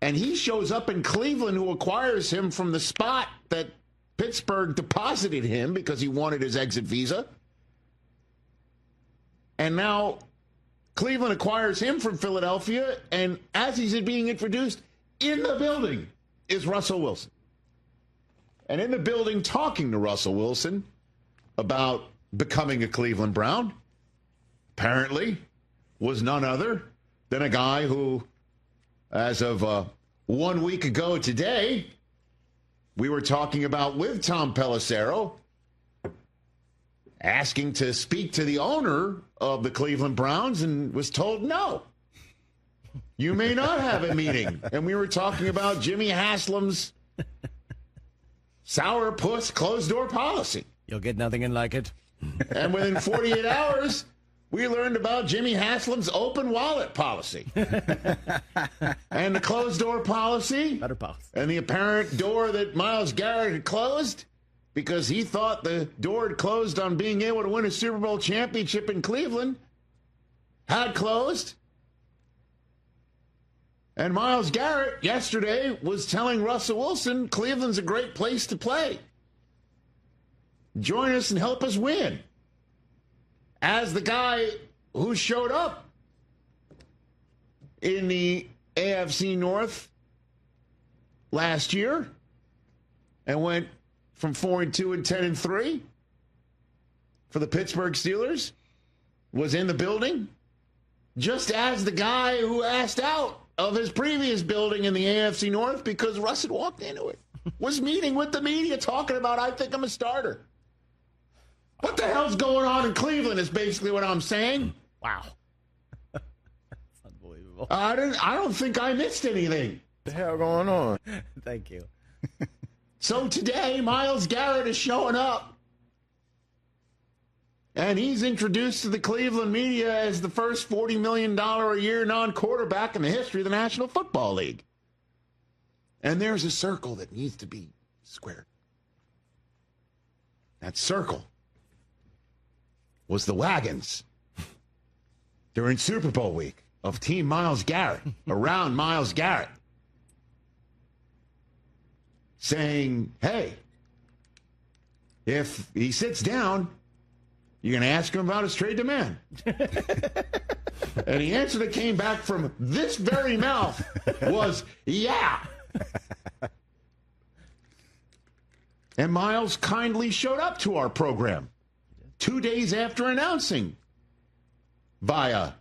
And he shows up in Cleveland, who acquires him from the spot that Pittsburgh deposited him because he wanted his exit visa. And now Cleveland acquires him from Philadelphia, and as he's being introduced, in the building is Russell Wilson. And in the building talking to Russell Wilson about becoming a Cleveland Brown, apparently was none other than a guy who, as of 1 week ago today, we were talking about with Tom Pelissero, asking to speak to the owner of the Cleveland Browns, and was told no. You may not have a meeting. And we were talking about Jimmy Haslam's sourpuss closed-door policy. You'll get nothing and like it. And within 48 hours, we learned about Jimmy Haslam's open wallet policy. And the closed-door policy. Better policy. And the apparent door that Myles Garrett had closed because he thought the door had closed on being able to win a Super Bowl championship in Cleveland had closed. And Myles Garrett yesterday was telling Russell Wilson, Cleveland's a great place to play. Join us and help us win. As the guy who showed up in the AFC North last year and went from 4-2 and 10-3 for the Pittsburgh Steelers, was in the building, just as the guy who asked out of his previous building in the AFC North because Russ had walked into it, was meeting with the media talking about, I think I'm a starter. What the hell's going on in Cleveland is basically what I'm saying. Wow. That's unbelievable. I don't think I missed anything. What the hell going on? Thank you. So today, Myles Garrett is showing up. And he's introduced to the Cleveland media as the first $40 million a year non-quarterback in the history of the National Football League. And there's a circle that needs to be squared. That circle was the wagons during Super Bowl week of Team Myles Garrett, around Myles Garrett, saying, hey, if he sits down, you're going to ask him about his trade demand. And the answer that came back from this very mouth was, yeah. And Myles kindly showed up to our program 2 days after announcing via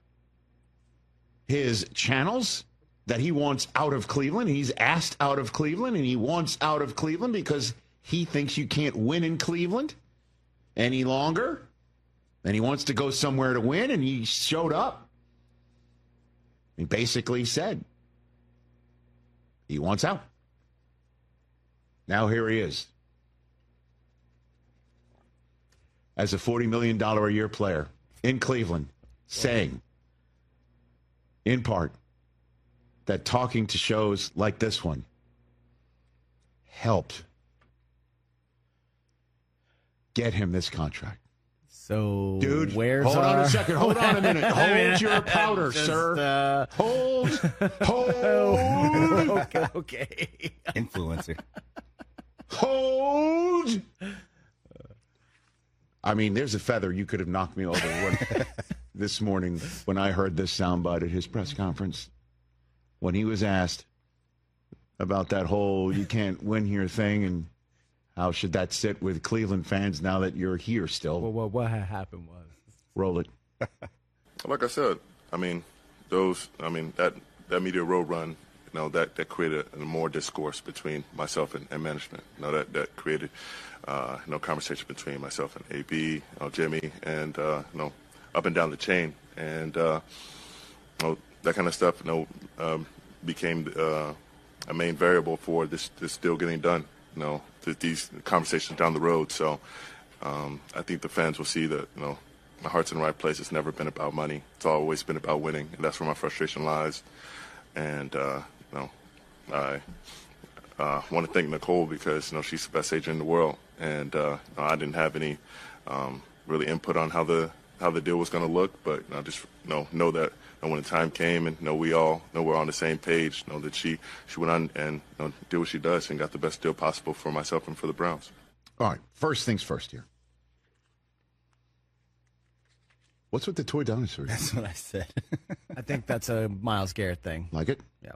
his channels that he wants out of Cleveland. He's asked out of Cleveland, and he wants out of Cleveland because he thinks you can't win in Cleveland any longer. And he wants to go somewhere to win, and he showed up. He basically said he wants out. Now here he is. As a $40 million a year player in Cleveland, saying, in part, that talking to shows like this one helped get him this contract. So, dude, where's hold on our... a second. Hold on a minute. Hold your powder, sir. Hold. Okay. Influencer. Hold. I mean, there's a feather you could have knocked me over this morning when I heard this soundbite at his press conference. When he was asked about that whole you can't win here thing and how should that sit with Cleveland fans now that you're here still? Well, what had happened was... Roll it. Like I said, that media road run, that created more discourse between myself and management. That created, conversation between myself and AB, Jimmy, and, up and down the chain. And, that kind of stuff, became a main variable for this deal getting done. These conversations down the road. So I think the fans will see that, my heart's in the right place. It's never been about money. It's always been about winning, and that's where my frustration lies. And, I want to thank Nicole because, she's the best agent in the world. And I didn't have any really input on how the deal was going to look, but I just know that and when the time came, and we all know we're on the same page, that she went on and did what she does and got the best deal possible for myself and for the Browns. All right, first things first here. What's with the toy dinosaurs? That's what I said. I think that's a Myles Garrett thing. Like it? Yeah.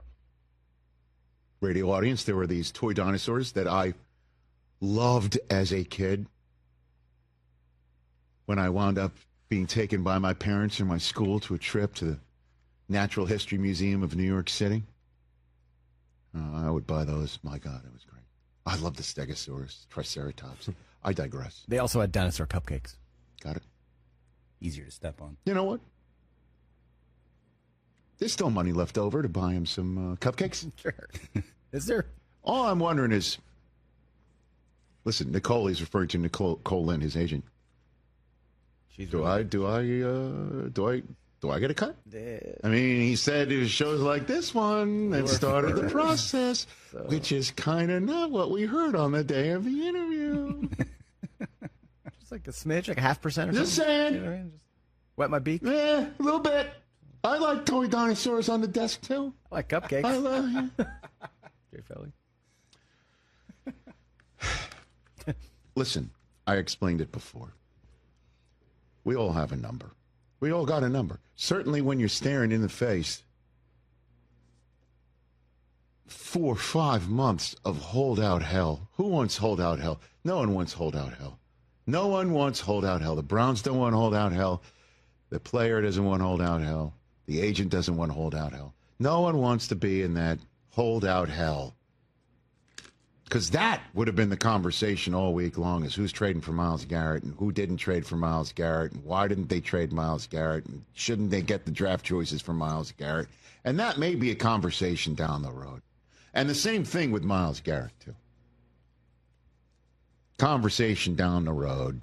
Radio audience, there were these toy dinosaurs that I loved as a kid. When I wound up being taken by my parents and my school to a trip to the Natural History Museum of New York City, I would buy those. My God, it was great. I love the Stegosaurus, Triceratops. I digress. They also had dinosaur cupcakes. Got it. Easier to step on. You know what? There's still money left over to buy him some cupcakes. Sure. Is there? All I'm wondering is, listen, Nicole, he's referring to Nicole Lynn, his agent. She's Do I get a cut? Yeah. I mean, he said it was shows like this one that started the process, which is kind of not what we heard on the day of the interview. Just like a smidge, like a 0.5% or something. Just saying. You know what I mean? Just wet my beak. Yeah, a little bit. I like toy dinosaurs on the desk, too. I like cupcakes. I love you. Jay Felly. Listen, I explained it before. We all have a number. We all got a number. Certainly when you're staring in the face 4 or 5 months of holdout hell. Who wants holdout hell? No one wants holdout hell. No one wants holdout hell. The Browns don't want holdout hell. The player doesn't want holdout hell. The agent doesn't want holdout hell. No one wants to be in that holdout hell. Because that would have been the conversation all week long, is who's trading for Myles Garrett and who didn't trade for Myles Garrett and why didn't they trade Myles Garrett and shouldn't they get the draft choices for Myles Garrett. And that may be a conversation down the road. And the same thing with Myles Garrett, too. Conversation down the road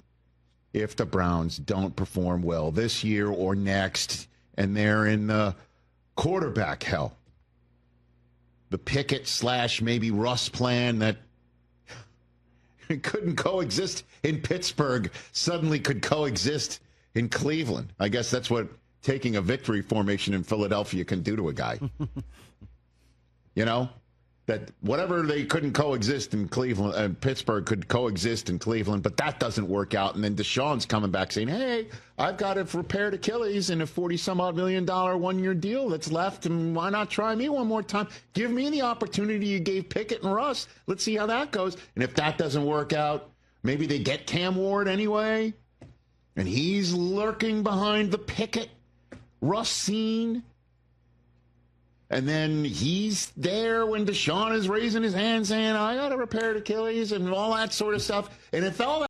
if the Browns don't perform well this year or next and they're in the quarterback hell. The Pickett / maybe Russ plan that couldn't coexist in Pittsburgh suddenly could coexist in Cleveland. I guess that's what taking a victory formation in Philadelphia can do to a guy. You know? That whatever they couldn't coexist in Cleveland, Pittsburgh could coexist in Cleveland, but that doesn't work out. And then Deshaun's coming back saying, hey, I've got a repaired Achilles in a $40-some-odd million one-year deal that's left, and why not try me one more time? Give me the opportunity you gave Pickett and Russ. Let's see how that goes. And if that doesn't work out, maybe they get Cam Ward anyway, and he's lurking behind the Pickett-Russ scene. And then he's there when Deshaun is raising his hand saying, I got a repaired Achilles and all that sort of stuff. And if all